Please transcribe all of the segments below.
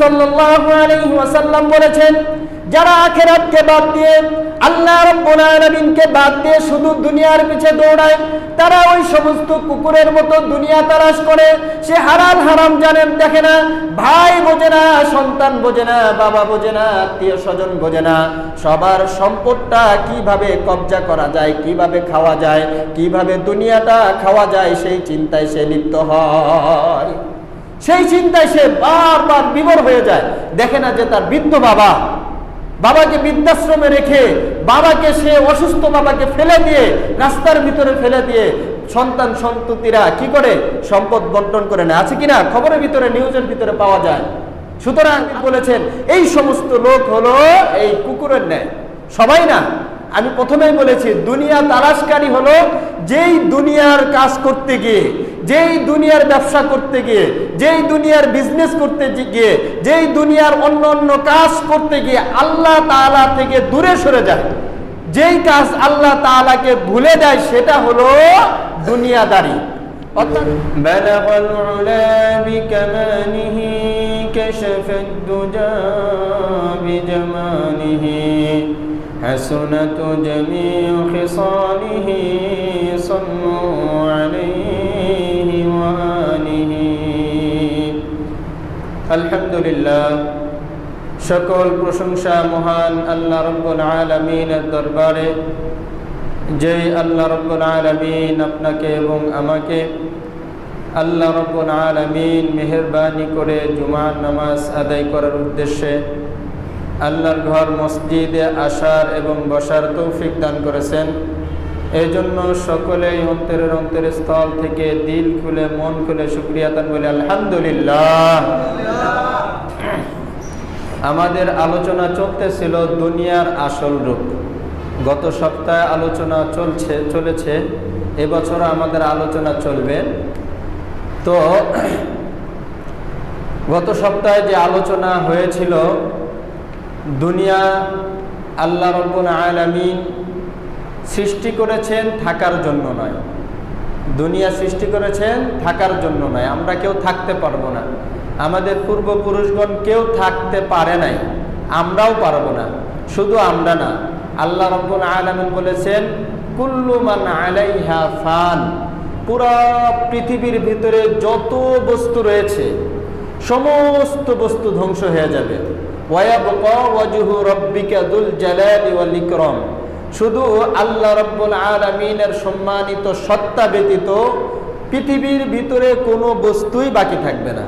সাল্লাল্লাহু আলাইহি ওয়াসাল্লাম বলেছেন, যারা আখিরাতকে বাদ দিয়ে আল্লাহ রাব্বুল আলামিনকে বাদ দিয়ে শুধু দুনিয়ার পিছে দৌড়ায়, তারা ওই সমস্ত কুকুরের মতো দুনিয়া তালাশ করে। সে হালাল হারাম জানেন দেখে না, ভাই বোঝে না, সন্তান বোঝে না, বাবা বোঝে না, আত্মীয় স্বজন বোঝে না, সবার সম্পদটা কিভাবে কবজা করা যায়, কিভাবে খাওয়া যায়, কিভাবে দুনিয়াটা খাওয়া যায়, সেই চিন্তায় সে লিপ্ত হয়। সেই চিন্তায় সে বারবার বিভোর হয়ে যায়। দেখে না যে তার বৃদ্ধ বাবাকে বৃদ্ধাশ্রমে রেখে, বাবাকে সে অসুস্থ বাবাকে ফেলে দিয়ে, রাস্তার ভিতরে ফেলে দিয়ে সন্তান সন্ততিরা কি করে সম্পদ বন্টন করে নেয়। আছে কিনা খবরের ভিতরে, নিউজের ভিতরে পাওয়া যায়। সুতরাং বলেছেন এই সমস্ত লোক হলো এই কুকুরের ন্যায়। সবাই না, আমি প্রথমেই বলেছি দুনিয়া তালাশকারী হলো যেই দুনিয়ার কাজ করতে গিয়ে, যেই দুনিয়ার ব্যবসা করতে গিয়ে, যেই দুনিয়ার বিজনেস করতে গিয়ে, যেই দুনিয়ার অন্য অন্য কাজ করতে গিয়ে আল্লাহ তাআলা থেকে দূরে সরে যায়, যেই কাজ আল্লাহ তাআলাকে ভুলে দেয়, সেটা হলো দুনিয়াদারি। অর্থাৎ বালাগাল উলা বিকামালিহি কাশাফাদ দুজা বিজামালিহি حسنت جميع خصاله صلوا عليه وآله الحمد لله সকল প্রশংসা মহান আল্লাহ রাব্বুল আলামিনের দরবারে, যে আল্লাহ রাব্বুল আলামিন আপনাকে এবং আমাকে আল্লাহ রাব্বুল আলামিন মেহেরবানি করে জুমার নামাজ আদায় করার উদ্দেশ্যে আল্লাহর ঘর মসজিদে আসার এবং বসার তৌফিক দান করেছেন। এই জন্য সকলেই অন্তরের স্থল থেকে দিল খুলে মন খুলে শুকরিয়া দান বলে আলহামদুলিল্লাহ। আমাদের আলোচনা চলতেছিল দুনিয়ার আসল রূপ। গত সপ্তাহে আলোচনা চলেছে, এবছর আমাদের আলোচনা চলবে। তো গত সপ্তাহে যে আলোচনা হয়েছিল, দুনিয়া আল্লাহ রাব্বুল আলামিন সৃষ্টি করেছেন থাকার জন্য নয়। দুনিয়া সৃষ্টি করেছেন থাকার জন্য নয়। আমরা কেউ থাকতে পারবো না, আমাদের পূর্বপুরুষগণ কেউ থাকতে পারে নাই, আমরাও পারবো না। শুধু আমরা না, আল্লাহ রাব্বুল আলামিন বলেছেন কুল্লু মান আলাইহা ফান, পুরা পৃথিবীর ভিতরে যত বস্তু রয়েছে সমস্ত বস্তু ধ্বংস হয়ে যাবে। ওয়ায়াবকা ওয়াজহু রাব্বিকা যুল জালালি ওয়াল ইকরাম, শুধু আল্লাহ রাব্বুল আলামিনের সম্মানিত সত্তা ব্যতীত পৃথিবীর ভিতরে কোনো বস্তুই বাকি থাকবে না।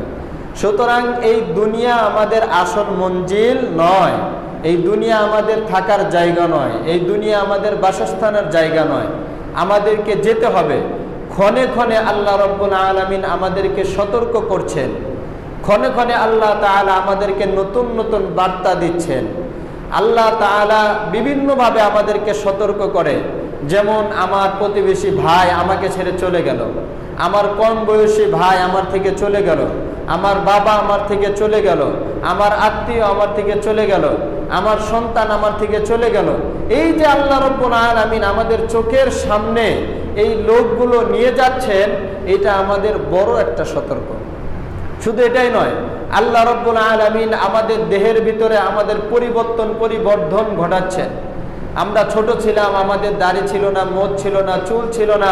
সুতরাং এই দুনিয়া আমাদের আসল মঞ্জিল নয়, এই দুনিয়া আমাদের থাকার জায়গা নয়, এই দুনিয়া আমাদের বাসস্থানের জায়গা নয়। আমাদেরকে যেতে হবে। ক্ষণে ক্ষণে আল্লাহ রাব্বুল আলামিন আমাদেরকে সতর্ক করছেন, ক্ষণে ক্ষণে আল্লাহ তাআলা আমাদেরকে নতুন নতুন বার্তা দিচ্ছেন। আল্লাহ তাআলা বিভিন্নভাবে আমাদেরকে সতর্ক করে। যেমন আমার প্রতিবেশী ভাই আমাকে ছেড়ে চলে গেল, আমার কম বয়সী ভাই আমার থেকে চলে গেল, আমার বাবা আমার থেকে চলে গেল, আমার আত্মীয় আমার থেকে চলে গেল, আমার সন্তান আমার থেকে চলে গেল। এই যে আল্লাহ রাব্বুল আলামিন আমাদের চোখের সামনে এই লোকগুলো নিয়ে যাচ্ছেন, এটা আমাদের বড় একটা সতর্ক। শুধু এটাই নয়, আল্লাহ রাব্বুল আলামিন আমাদের দেহের ভিতরে আমাদের পরিবর্ধন ঘটাচ্ছেন। আমরা ছোট ছিলাম, আমাদের দাড়ি ছিল না, মোচ ছিল না, চুল ছিল না।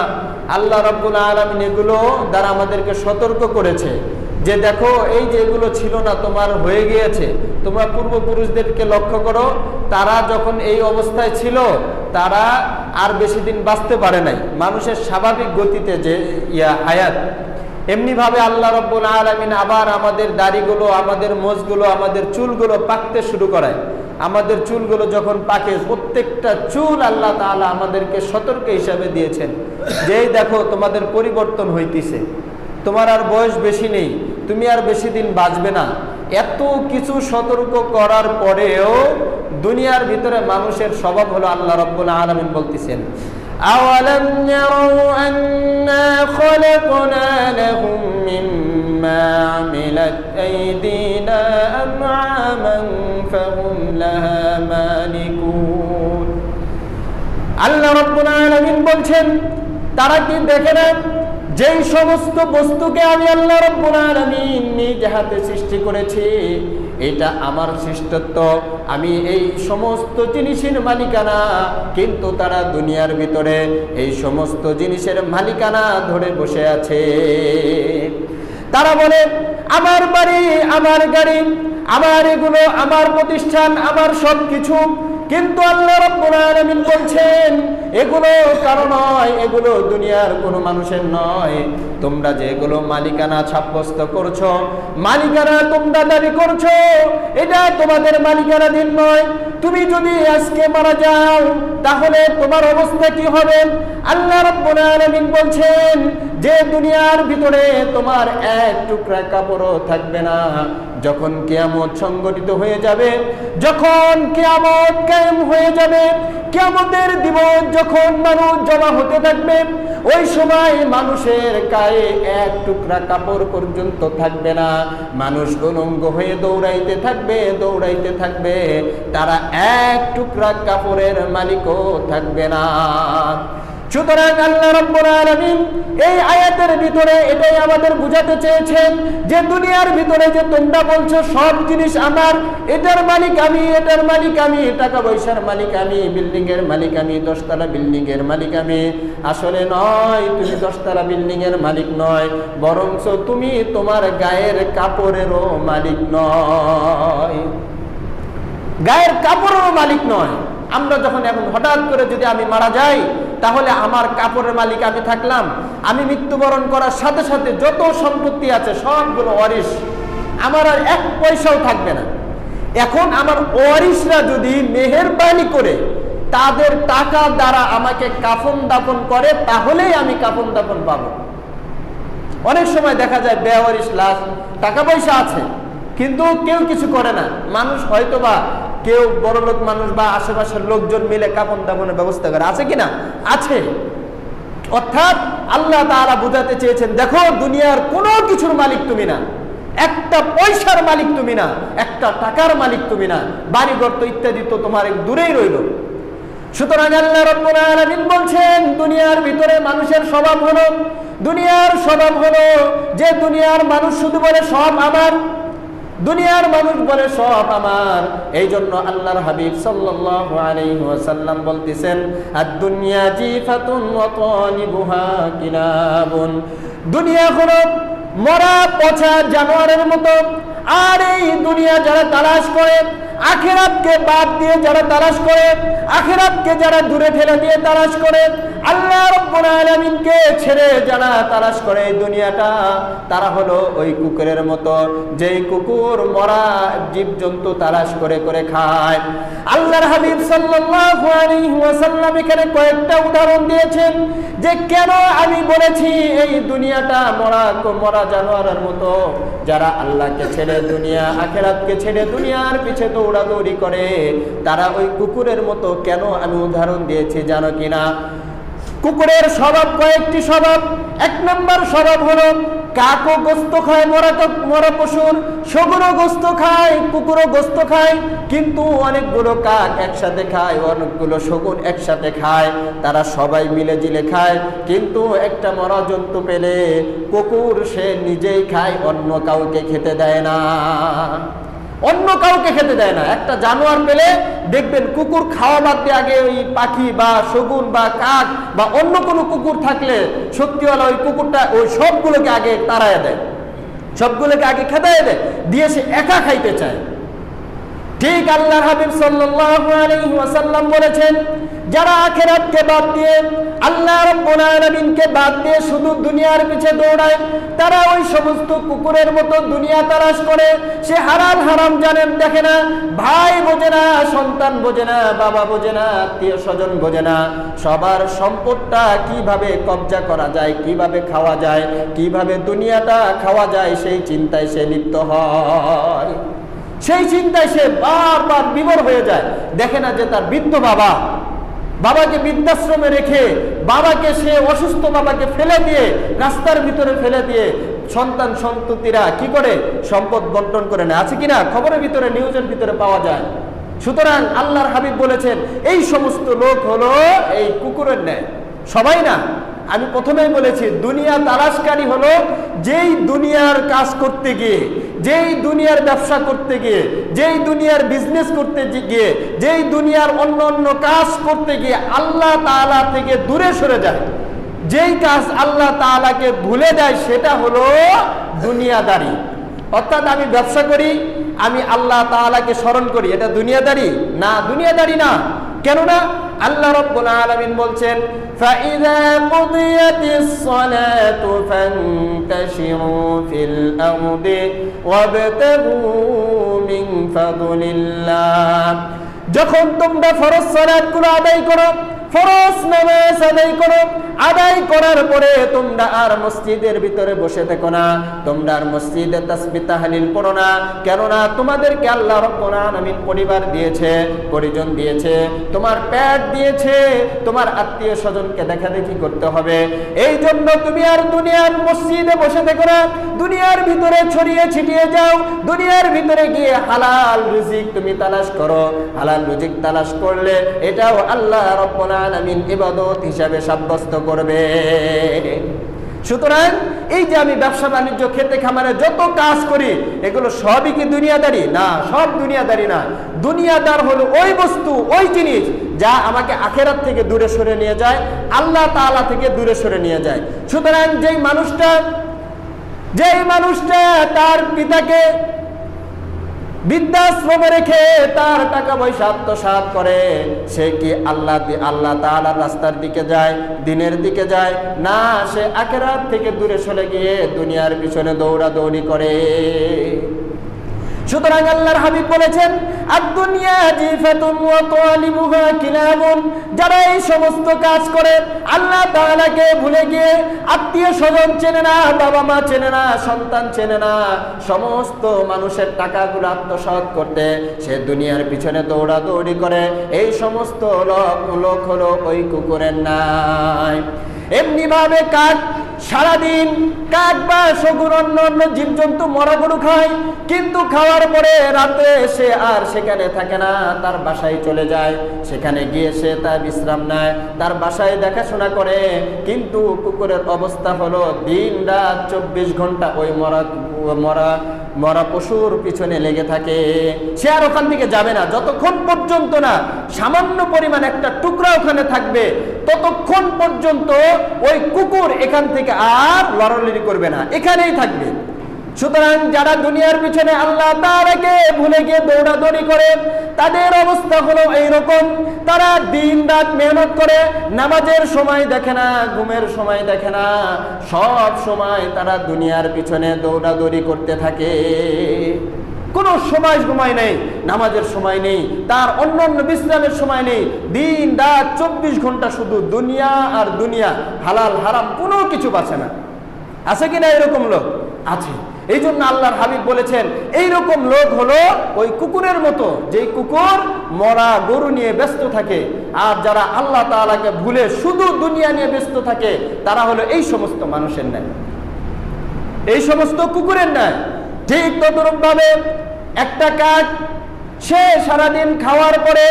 আল্লাহ রাব্বুল আলামিন এগুলো দ্বারা আমাদেরকে সতর্ক করেছে যে দেখো, এই যে এগুলো ছিল না তোমার হয়ে গিয়েছে। তোমরা পূর্বপুরুষদেরকে লক্ষ্য করো, তারা যখন এই অবস্থায় ছিল তারা আর বেশি দিন বাঁচতে পারে নাই। মানুষের স্বাভাবিক গতিতে যে হায়াত, এমনিভাবে আল্লাহ রাব্বুল আলামিন আবার আমাদের দাড়িগুলো, আমাদের মোচগুলো, আমাদের চুলগুলো পাকতে শুরু করায়। আমাদের চুলগুলো যখন পাকে, প্রত্যেকটা চুল আল্লাহ তাআলা আমাদেরকে সতর্ক হিসাবে দিয়েছেন যে দেখো তোমাদের পরিবর্তন হইতেছে, তোমার আর বয়স বেশি নেই, তুমি আর বেশি দিন বাঁচবে না। এত কিছু সতর্ক করার পরেও দুনিয়ার ভিতরে মানুষের স্বভাব হলো, আল্লাহ রাব্বুল আলামিন বলতেছেন আওয়ালাম ইয়ারাউ আন্না খলাকনা লাহুম মিম্মা আমিলাত আইদিনা আনআমান ফাহুম লাহা মালিকুন। আল্লাহ রাব্বুল আলামিন বলছেন, তারা কি দেখে না যেই সমস্ত বস্তুকে আমি আল্লাহ রাব্বুল আলামিন নিজ হাতে সৃষ্টি করেছি, এটা আমার সৃষ্টিত্ব, আমি এই সমস্ত জিনিসের মালিকানা, কিন্তু তারা দুনিয়ার ভিতরে এই সমস্ত জিনিসের মালিকানা ধরে বসে আছে। তারা বলে আমার বাড়ি, আমার গাড়ি, আমার এগুলো, আমার প্রতিষ্ঠান, আমার সবকিছু, কিন্তু আল্লাহ রাব্বুল আলামিন বলছেন এগুলো কারো নয়, এগুলো দুনিয়ার কোনো মানুষের নয়। তোমরা যে এগুলো মালিকানা সাব্যস্ত করছো, মালিকানা তোমরা দাবি করছো, এটা তোমাদের মালিকানাধীন নয়। তুমি যদি আজকে মারা যাও তাহলে তোমার অবস্থা কি হবে? আল্লাহ রাব্বুল আলামিন বলছেন যে দুনিয়ার ভিতরে তোমার এক টুকরা কাপড়ও থাকবে না। যখন কিয়ামত সংগঠিত হয়ে যাবে, যখন কিয়ামত কায়েম হয়ে যাবে, কিয়ামতের দিবস যখন মানুষ জমা হতে থাকবে, ওই সময় মানুষের গায়ে এক টুকরা কাপড় পর্যন্ত থাকবে না। মানুষ উলঙ্গ হয়ে দৌড়াইতে থাকবে, দৌড়াইতে থাকবে, তারা এক টুকরা কাপড়ের মালিকও থাকবে না। সুতরাং আল্লাহ রাব্বুল আলামিন এই আয়াতের ভিতরে এটাই আমাদের বুঝাতে চেয়েছেন যে দুনিয়ার ভিতরে যে তোমরা বলছো সব জিনিস আমার, এটার মালিক আমি, এটার মালিক আমি, টাকা পয়সার মালিক আমি, বিল্ডিং এর মালিক আমি, 10 তলা বিল্ডিং এর মালিক আমি, আসলে নয়। তুমি 10 তলা বিল্ডিং এর মালিক নয়, বরঞ্চ তুমি তোমার গায়ের কাপড়েরও মালিক নয়, গায়ের কাপড়েরও মালিক নয়। আমরা যখন এখন হঠাৎ করে যদি আমি মারা যাই, তাহলে আমার কাপড়ের মালিক আমি থাকলাম, আমি মৃত্যুবরণ করার সাথে সাথে যত সম্পত্তি আছে সবগুলো ওয়ারিশ, আমার আর এক পয়সাও থাকবে না। এখন আমার ওয়ারিশরা যদি মেহেরবানি করে তাদের টাকা দ্বারা আমাকে কাফন দাফন করে, তাহলেই আমি কাফন দাফন পাবো। অনেক সময় দেখা যায় বেওয়ারিশ লাশ, টাকা পয়সা আছে কিন্তু কেউ কিছু করে না। মানুষ হয়তোবা কেউ বড়লোক মানুষ বা আশেপাশের লোকজন মিলে কাফন দাফনের ব্যবস্থা করে, আছে কিনা? আছে। অর্থাৎ আল্লাহ তাআলা বুঝাতে চেয়েছেন, দেখো দুনিয়ার কোনো কিছুর মালিক তুমি না, একটা পয়সার মালিক তুমি না, একটা টাকার মালিক তুমি না, বাড়িঘর তো ইত্যাদি তো তোমার দূরেই রইল। সুতরাং আল্লাহ রাব্বুল আলামিন বলছেন দুনিয়ার ভিতরে মানুষের স্বভাব হলো, দুনিয়ার স্বভাব হলো যে দুনিয়ার মানুষ শুধু বলে সব আমার, দুনিয়ার মানুষ বলে সব আমার। এই জন্য আল্লাহর হাবিব সাল্লাল্লাহু আলাইহি ওয়াসাল্লাম বলতেছেন, আদ-দুনিয়া জিফাতুন ওয়া তালিবুহা কিলাবুন, দুনিয়া হলো মরা পচা জানোয়ারের মতো। আর এই দুনিয়া যারা তালাশ করে, আখিরাতকে বাদ দিয়ে যারা তালাশ করে, আখিরাতকে যারা দূরে ঠেলে দিয়ে তালাশ করে, আল্লাহ রাব্বুল আলামিনকে ছেড়ে যারা তালাশ করে এই দুনিয়াটা, তারা হলো ওই কুকুরের মতো, যেই কুকুর মরা জীবজন্তু তালাশ করে করে খায়। আল্লাহর হাবিব সাল্লাল্লাহু আলাইহি ওয়াসাল্লাম এখানে কয়েকটা উদাহরণ দিয়েছেন যে কেন আমি বলেছি এই দুনিয়াটা মরা জানোয়ারের মতো। যারা আল্লাহকে ছেড়ে দুনিয়া, আখিরাতকে ছেড়ে দুনিয়ার পিছে দৌড়াদৌড়ি করে, তারা ওই কুকুরের মতো কেন আমি উদাহরণ দিয়েছি জানো কিনা? কুকুরের স্বভাব কয়েকটি স্বভাব। এক নম্বর স্বভাব হলো কাকও গোস্ত খায়, মরা পশুর, শগুনও গোস্ত খায়, কুকুরও গোস্ত খায়, কিন্তু অনেকগুলো কাক একসাথে খায়, অনেকগুলো শগুন একসাথে খায়, তারা সবাই মিলে জিলে খায়। কিন্তু একটা মরা জন্তু পেলে কুকুর সে নিজেই খায়, অন্য কাউকে খেতে দেয় না, অন্য কাউকে খেতে দেয় না। একটা জানোয়ার পেলে দেখবেন কুকুর খাওয়া বাদ দিয়ে আগে ওই পাখি বা শগুন বা কাক বা অন্য কোনো কুকুর থাকলে শক্তিওয়ালা ওই কুকুরটা ওই সবগুলোকে আগে তাড়ায় দেয়, সবগুলোকে আগে খেতে দেয়, দিয়ে সে একা খাইতে চায়। ঠিক আল্লাহর হাবিব সাল্লাল্লাহু আলাইহি ওয়াসাল্লাম বলেছেন, যারা আখিরাতকে বাদ দিয়ে, আল্লাহ রাব্বুল আলামিনকে বাদ দিয়ে শুধু দুনিয়ার পিছে দৌড়ায়, তারা ওই সমস্ত কুকুরের মতো দুনিয়া তালাশ করে। সে হালাল হারাম জানেন দেখে না, ভাই বোঝে না, সন্তান বোঝে না, বাবা বোঝে না, আত্মীয় স্বজন বোঝে না, সবার সম্পদটা কিভাবে কবজা করা যায়, কিভাবে খাওয়া যায়, কিভাবে দুনিয়াটা খাওয়া যায়, সেই চিন্তায় সে লিপ্ত হয়। সেই চিন্তায় সে বারবার বিভোর হয়ে যায়। দেখে না যে তার বৃদ্ধ বাবাকে বৃদ্ধাশ্রমে রেখে, বাবাকে সে অসুস্থ বাবাকে ফেলে দিয়ে, রাস্তার ভিতরে ফেলে দিয়ে সন্তান সন্ততিরা কি করে সম্পদ বন্টন করে নেয়, আছে কিনা খবরের ভিতরে, নিউজের ভিতরে পাওয়া যায়। সুতরাং আল্লাহর হাবিব বলেছেন এই সমস্ত লোক হলো এই কুকুরের ন্যায়, সবাই না। আমি প্রথমেই বলেছি দুনিয়া তালাশকারী হলো যেই দুনিয়ার কাজ করতে গিয়ে, যেই দুনিয়ার ব্যবসা করতে গিয়ে, যেই দুনিয়ার বিজনেস করতে গিয়ে, যেই দুনিয়ার অন্য অন্য কাজ করতে গিয়ে আল্লাহ তাআলা থেকে দূরে সরে যায়, যেই কাজ আল্লাহ তাআলাকে ভুলে যায়, সেটা হলো দুনিয়াদারি। অর্থাৎ আমি ব্যবসা করি, আমি আল্লাহ তাআলাকে স্মরণ করি, এটা দুনিয়াদারি না, দুনিয়াদারি না। কেননা আল্লাহ রাব্বুল আলামিন বলছেন ফাইযা কুদিয়াতিস সালাতু ফান্তাশিরু ফিল আরদি ওয়াবতাগু মিন ফাদলিল্লাহ। যখন তোমরা ফরজ সালাতগুলো আদায় করো, ফরজ নামাজ আদায় করো, আদায় করার পরে তোমরা আর মসজিদের ভিতরে বসে থেকো না, তোমরা আর মসজিদে তাসবিহ তাহলিল পড়ো না। কেননা তোমাদেরকে আল্লাহ রাব্বুল আলামিন পরিবার দিয়েছে, পরিজন দিয়েছে, তোমার পেট দিয়েছে, তোমার আত্মীয় স্বজনকে দেখাদেখি করতে হবে। এই জন্য তুমি আর দুনিয়ার মসজিদে বসে থেকো না, দুনিয়ার ভিতরে ছড়িয়ে ছিটিয়ে যাও, দুনিয়ার ভিতরে গিয়ে হালাল রিজিক তুমি তালাশ করো। হালাল রিজিক তালাশ করলে এটাও আল্লাহ রাব্বুল আলামিন ইবাদত হিসাবে সাব্যস্ত করবে। সুতরাং এই যে আমি ব্যবসা বাণিজ্য, খেতে খামারে যত কাজ করি, এগুলো সবই কি দুনিয়াদারি? না, সব দুনিয়াদারি না। দুনিয়াদার হলো ওই বস্তু, ওই জিনিস যা আমাকে আখিরাত থেকে দূরে সরে নিয়ে যায়, আল্লাহ তাআলা থেকে দূরে সরে নিয়ে যায়। সুতরাং যেই মানুষটা তার পিতাকে বৃদ্ধাশ্রমে রেখে তার টাকা পয়সা আত্মসাৎ করে, সে কি আল্লাহ তাআলার রাস্তার দিকে যায়, দিনের দিকে যায়? না, সে আখিরাত থেকে দূরে সরে গিয়ে দুনিয়ার পিছনে দৌড়াদৌড়ি করে। সুতরাং আল্লাহর হাবিব বলেছেন আদ-দুনিয়া জিফাতুন ওয়া তালিবুহা কিলাবুন। যারা এই সমস্ত কাজ করে, আল্লাহ তাআলাকে ভুলে গিয়ে আত্মীয় স্বজন চেনে না, বাবা মা চেনে না, সন্তান চেনে না, সমস্ত মানুষের টাকাগুলো আত্মসাৎ করতে সে দুনিয়ার পিছনে দৌড়াদৌড়ি করে, এই সমস্ত লোক হলো ওই কুকুরের নাই। এমনি ভাবে কাক সারাদিন, কাক বা শগুন অন্য জীবজন্তু মরা গরু খায়, কিন্তু খাওয়ার পরে রাতে সে আর সেখানে থাকে না, তার বাসায় চলে যায়। সেখানে গিয়ে সে তার বিশ্রাম নেয়, তার বাসায় দেখাশোনা করে। কিন্তু কুকুরের অবস্থা হলো দিন রাত 24 ঘন্টা ওই মরা পশুর পিছনে লেগে থাকে। সে আর ওখান থেকে যাবে না যতক্ষণ পর্যন্ত না সামান্য পরিমাণ একটা টুকরা ওখানে থাকবে, ততক্ষণ পর্যন্ত ওই কুকুর এখান থেকে আর লড়ালড়ি করবে না, এখানেই থাকবে। সুতরাং যারা দুনিয়ার পিছনে আল্লাহ তাআলাকে ভুলে গিয়ে দৌড়াদৌড়ি করে, তাদের অবস্থা হলো এইরকম। তারা দিন রাত মেহনত করে, নামাজের সময় দেখে না, ঘুমের সময় দেখে না, সব সময় তারা দুনিয়ার পিছনে দৌড়াদৌড়ি করতে থাকে। কোনো সময় ঘুমায় নেই, নামাজের সময় নেই, তার অন্যান্য বিশ্রামের সময় নেই, দিন রাত 24 ঘন্টা শুধু দুনিয়া আর দুনিয়া, হালাল হারাম কোনো কিছু বাঁচে না। আছে কিনা এরকম লোক? আছে। এই জন্য আল্লাহর হাবিব বলেছেন এইরকম লোক হলো ওই কুকুরের মতো, যেই কুকুর মরা গরু নিয়ে ব্যস্ত থাকে। আর যারা আল্লাহ তাআলাকে ভুলে শুধু দুনিয়া নিয়ে ব্যস্ত থাকে, তারা হলো এই সমস্ত মানুষের ন্যায়, এই সমস্ত কুকুরের ন্যায়। ঠিক তদ্রূপ ভাবে একটা কাক, সে সারাদিন খাওয়ার পরে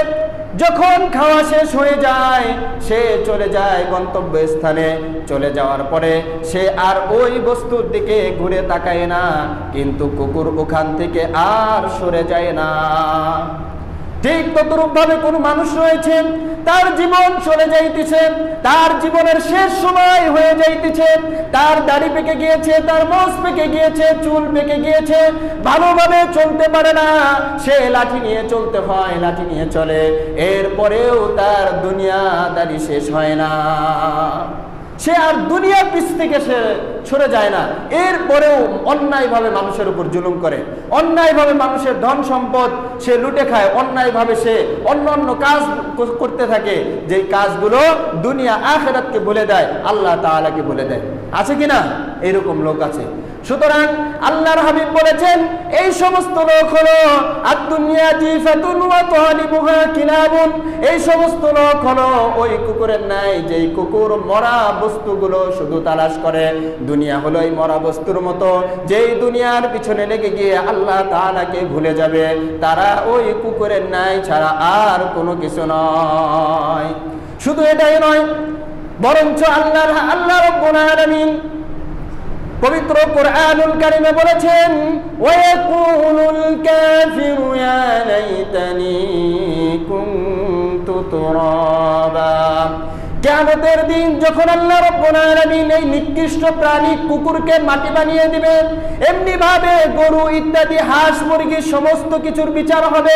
যখন খাওয়া শেষ হয়ে যায়, সে চলে যায় গন্তব্যস্থানে। চলে যাওয়ার পরে সে আর ওই বস্তুর দিকে ঘুরে তাকায় না, কিন্তু কুকুর ওখান থেকে আর সরে যায় না। ঠিক তদ্রূপ ভাবে কোন মানুষ রয়েছে, তার জীবন চলে যাইতেছে, তার জীবনের শেষ সময় হয়ে যাইতেছে, তার দাড়ি পেকে গিয়েছে, তার মোষ পেকে গিয়েছে, চুল পেকে গিয়েছে, ভালোভাবে চলতে পারে না, সে লাঠি নিয়ে চলতে হয়, লাঠি নিয়ে চলে। এরপরেও তার দুনিয়াদারি শেষ হয় না, সে আর দুনিয়ার পিছ থেকে সে সরে যায় না। এরপরেও অন্যায়ভাবে মানুষের উপর জুলুম করে, অন্যায়ভাবে মানুষের ধন সম্পদ সে লুটে খায়, অন্যায়ভাবে সে অন্য কাজ করতে থাকে, যে কাজগুলো দুনিয়া আখিরাতকে ভুলে দেয়, আল্লাহ তাআলাকে ভুলে দেয়। আছে কিনা এরকম লোক? আছে। সুতরাং আল্লাহর হাবিব বলেছেন এই সমস্ত লোক হলো আদ-দুনিয়া জিফাতুন ওয়া তালিবুহা কিলাবুন। এই সমস্ত লোক হলো ওই কুকুরের ন্যায়, যেই কুকুর মরা বস্তুগুলো শুধু তালাশ করে। দুনিয়া হলো এই মরা বস্তুর মতো, যেই দুনিয়ার পিছনে লেগে গিয়ে আল্লাহ তাআলাকে ভুলে যাবে, তারা ওই কুকুরের ন্যায় ছাড়া আর কোনো কিছু নয়। শুধু এটাই নয়, বরঞ্চ আল্লাহ রাব্বুল আলামিন পবিত্র কোরআনুল কারীমে বলেছেন, ওয়ায়াকুলুল কাফিরু ইয়া লাইতানি কুনতু তুরাবা। কিয়ামতের দিন যখন আল্লাহ রাব্বুল আলামিন এই নিকৃষ্ট প্রাণী কুকুরকে মাটি বানিয়ে দিবেন, এমনি ভাবে গরু ইত্যাদি হাঁস মুরগি সমস্ত কিছুর বিচার হবে।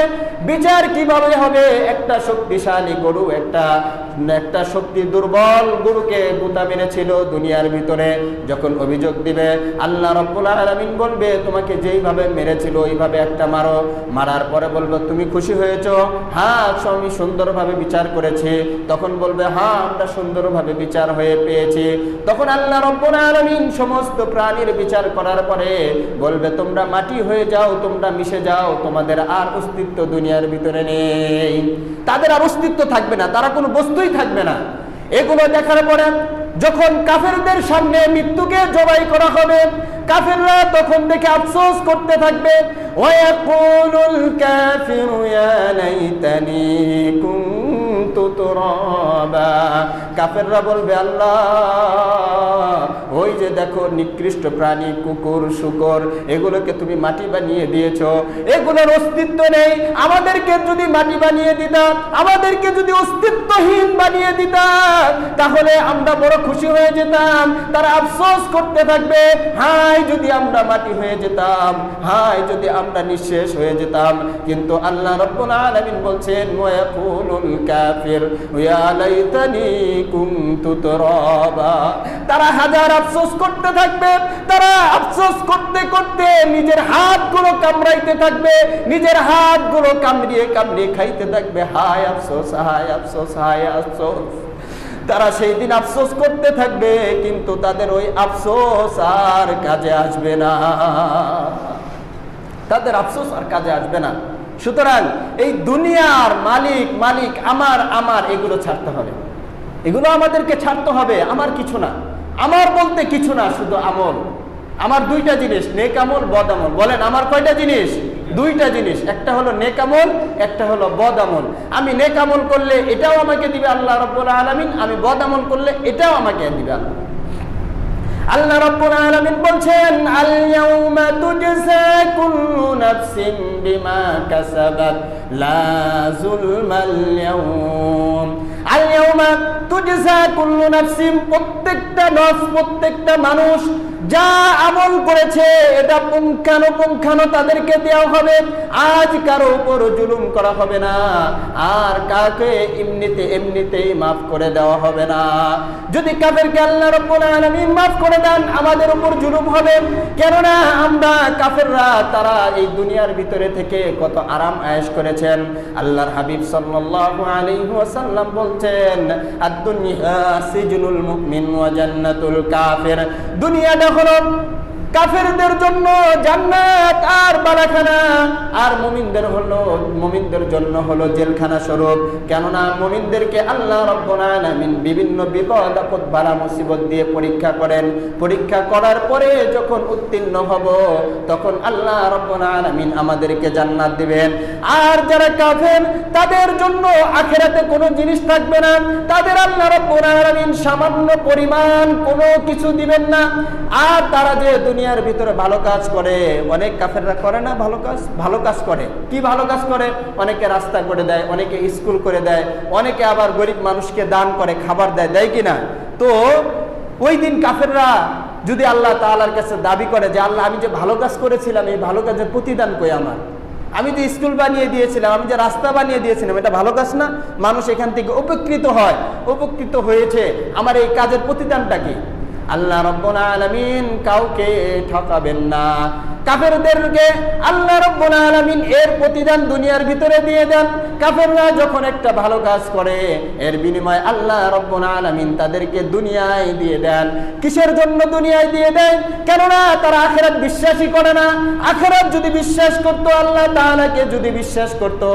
বিচার কিভাবে হবে? একটা শক্তিশালী গরু একটা শক্তি দুর্বল গরুকে গুতা মেরেছিল দুনিয়ার ভিতরে, যখন অভিযোগ দিবে আল্লাহ রাব্বুল আলামিন বলবে, তোমাকে যেইভাবে মেরেছিল ওইভাবে একটা মারো। মারার পরে বলবে, তুমি খুশি হয়েছো? হ্যাঁ, আমি সুন্দরভাবে বিচার করেছি। তখন বলবে, হ্যাঁ, আমরা সুন্দরভাবে বিচার হয়ে পেয়েছি। তখন আল্লাহ রাব্বুল আলামিন সমস্ত প্রাণীর বিচার করার পরে বলবে, তোমরা মাটি হয়ে যাও, তোমরা মিশে যাও, তোমাদের আর অস্তিত্ব দুনিয়ার ভিতরে নেই। তাদের আর অস্তিত্ব থাকবে না, তারা কোনো বস্তুই থাকবে না। এগুলো দেখার পরে যখন কাফেরদের সামনে মৃত্যুকে জবাই করা হবে, কাফেররা তখন দেখে আফসোস করতে থাকবে, ওয়ায়াকুলুল কাফিরু ইয়া লাইতানি কুনতু তুরাবা। কাফেররা বলবে, আল্লাহ, ওই যে দেখো নিকৃষ্ট প্রাণী কুকুর শুকর, এগুলোকে তুমি মাটি বানিয়ে দিয়েছো, এগুলোর অস্তিত্ব নেই। আমাদেরকে যদি মাটি বানিয়ে দিতা, আমাদেরকে যদি অস্তিত্বহীন বানিয়ে দিতা, তাহলে আমরা বড় খুশি হয়ে যেতাম। তারা আফসোস করতে থাকবে, হায় যদি আমরা মাটি হয়ে যেতাম, হায় যদি আমরা নিঃশেষ হয়ে যেতাম। কিন্তু আল্লাহ রাব্বুল আলামিন বলছেন, ওয়ায়াকুলুল কাফির ইয়া লাইতানি কুনতু তুরাবা। তারা হাজার আফসোস করতে থাকবে, তারা আফসোস করতে করতে নিজের হাতগুলো কামড়াইতে থাকবে, নিজের হাতগুলো কামড়িয়ে কামড়িয়ে খাইতে থাকবে, হায় আফসোস, হায় আফসোস, হায় আফসোস। তারা সেই দিন আফসোস করতে থাকবে, কিন্তু তাদের ওই আফসোস আর কাজে আসবে না, তাদের আফসোস আর কাজে আসবে না। সুতরাং এই দুনিয়ার মালিক আমার এগুলো ছাড়তে হবে, এগুলো আমাদেরকে ছাড়তে হবে। আমার কিছু না, আমার বলতে কিছু না, শুধু আমল। আমার দুইটা জিনিস, নেক আমল, বদ আমল। বলেন, আমার কয়টা জিনিস? দুইটা জিনিস। একটা হলো নেক আমল, একটা হলো বদ আমল। আমি নেক আমল করলে এটাও আমাকে দিবে আল্লাহ রাব্বুল আলামিন, আমি বদ আমল করলে এটাও আমাকে দিবে আল্লাহ। আল্লাহ রাব্বুল আলামিন বলছেন, আল ইয়াউমা তুজজা কুল্লু নাফসিন বিমা কাসাবাত লা যুলমাল ইয়াউম। আল ইয়াউমা তুজজা কুল্লু নাফসিন, প্রত্যেকটা নফস, প্রত্যেকটা মানুষ যা আমল করেছে এটা পুঙ্খানুপুঙ্খানু তাদেরকে দেওয়া হবে। আজ কারো উপর জুলুম করা হবে না, আর কাকে এমনিতেই মাফ করে দেওয়া হবে না। যদি কাফেরকে আল্লাহ রাব্বুল আলামিন মাফ করে দেন, আমাদের উপর জুলুম হবে। কেননা আমরা কাফেররা, তারা এই দুনিয়ার ভিতরে থেকে কত আরাম আয়েশ করেছেন। আল্লাহর হাবিব সাল্লাল্লাহু আলাইহি ওয়াসাল্লাম বলছেন, আদ-দুনিয়া সিজনুল মুমিন ওয়া জান্নাতুল কাফির। দুনিয়াটা হলো কাফেরদের জন্য জান্নাত আর বালাখানা, আর মুমিনদের জন্য হলো জেলখানা স্বরূপ। কেননা মুমিনদেরকে আল্লাহ রাব্বুল আলামিন বিভিন্ন বিপদ আপদ বালা মুসিবত দিয়ে পরীক্ষা করেন। পরীক্ষা করার পরে যখন উত্তীর্ণ হব, তখন আল্লাহ রাব্বুল আলামিন আমাদেরকে জান্নাত দিবেন। আর যারা কাফের, তাদের জন্য আখিরাতে কোনো জিনিস থাকবে না, তাদের আল্লাহ রাব্বুল আলামিন সামান্য পরিমাণ কোনো কিছু দিবেন না। আর তারা যে দুনিয়ার ভিতরে ভালো কাজ করে, অনেক কাফেররা করে না ভালো কাজ করে। কি ভালো কাজ করে? অনেকে রাস্তা করে দেয়, অনেকে স্কুল করে দেয়, অনেকে আবার গরিব মানুষকে দান করে, খাবার দেয় কিনা? তো ওই দিন কাফেররা যদি আল্লাহ তাআলার কাছে দাবি করে যে, আল্লাহ, আমি যে ভালো কাজ করেছিলাম, এই ভালো কাজের প্রতিদান কই আমার? আমি যে স্কুল বানিয়ে দিয়েছিলাম, আমি যে রাস্তা বানিয়ে দিয়েছিলাম, এটা ভালো কাজ না? মানুষ এখান থেকে উপকৃত হয়, উপকৃত হয়েছে, আমার এই কাজের প্রতিদানটা কি? আল্লাহ রাব্বুল আলামিন কাউকে ঠকাবেন না। কাফেরদেরকে আল্লাহ রাব্বুল আলামিন এর প্রতিদান দুনিয়ার ভিতরে দিয়ে দেন। কাফেররা যখন একটা ভালো কাজ করে, এর বিনিময়ে আল্লাহ রাব্বুল আলামিন তাদেরকে দুনিয়ায় দিয়ে দেন। কিসের জন্য দুনিয়ায় দিয়ে দেন? কেননা তারা আখিরাত বিশ্বাসই করে না। আখিরাত যদি বিশ্বাস করতো, আল্লাহ তাআলাকে যদি বিশ্বাস করতো,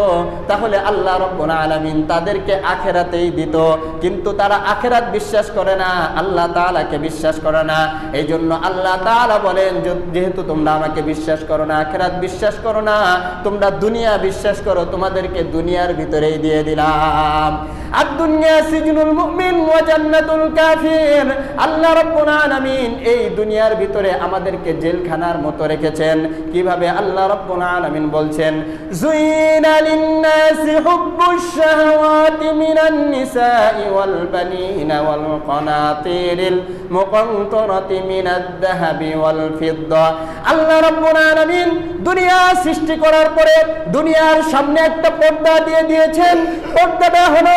তাহলে আল্লাহ রাব্বুল আলামিন তাদেরকে আখিরাতেই দিত। কিন্তু তারা আখিরাত বিশ্বাস করে না, আল্লাহ তাআলাকে বিশ্বাস করে না। এই জন্য আল্লাহ তাআলা বলেন, যেহেতু তোমরা আমাকে আমাকে বিশ্বাস করো না, আখিরাত বিশ্বাস করো না, তোমরা দুনিয়া বিশ্বাস করো, তোমাদেরকে দুনিয়ার ভিতরেই দিয়ে দিলাম। আর দুনিয়া সিজনুল মুমিন ওয়া জান্নাতুল কাফির। আল্লাহ রাব্বুল আলামিন এই দুনিয়ার ভিতরে আমাদেরকে জেলখানার মতো রেখেছেন। কিভাবে? আল্লাহ রাব্বুল আলামিন বলছেন, যুইনা লিন-নাসি হুব্বুশ শাহাওয়াতি মিনান নিসাই ওয়াল বানিনা ওয়াল কানাতিরিল মুকানতারাতি মিনাদ যাহাবি ওয়াল ফিদ্দা। আল্লাহ রাব্বুল আলামিন দুনিয়া সৃষ্টি করার পরে দুনিয়ার সামনে একটা পর্দা দিয়ে দিয়েছেন। পর্দাটা হলো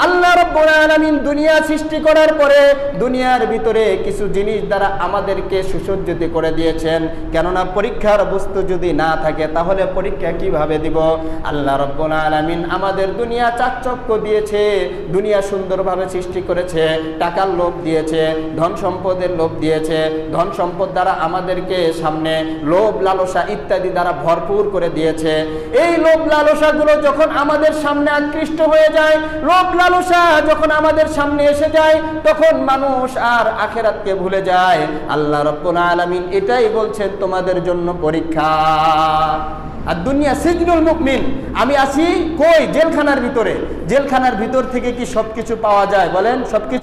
আল্লাহ রাব্বুল আলামিন দুনিয়া সৃষ্টি করার পরে দুনিয়ার ভিতরে কিছু জিনিস দ্বারা আমাদেরকে সুসজ্জিত করে দিয়েছেন। কেননা পরীক্ষার বস্তু যদি না থাকে তাহলে পরীক্ষা কিভাবে দিব? আল্লাহ রাব্বুল আলামিন আমাদের দুনিয়া চাকচক্য দিয়েছে, দুনিয়া সুন্দরভাবে সৃষ্টি করেছে, টাকার লোভ দিয়েছে, ধন সম্পদের লোভ দিয়েছে, ধন সম্পদ দ্বারা আমাদেরকে সামনে লোভ লালসা ইত্যাদি দ্বারা ভরপুর করে দিয়েছে। এই লোভ লালসাগুলো যখন আমাদের সামনে আকৃষ্ট হয়ে যায়, লোভ লালসা যখন আমাদের সামনে এসে যায়, তখন মানুষ আর আখিরাতকে ভুলে যায়। আল্লাহ রাব্বুল আলামিন এটাই বলছেন তোমাদের জন্য পরীক্ষা। আর দুনিয়া সিজনুল মুমিন, আমি আছি কই? জেলখানার ভিতরে। জেলখানার ভিতর থেকে কি সবকিছু পাওয়া যায়? বলেন, সবকিছু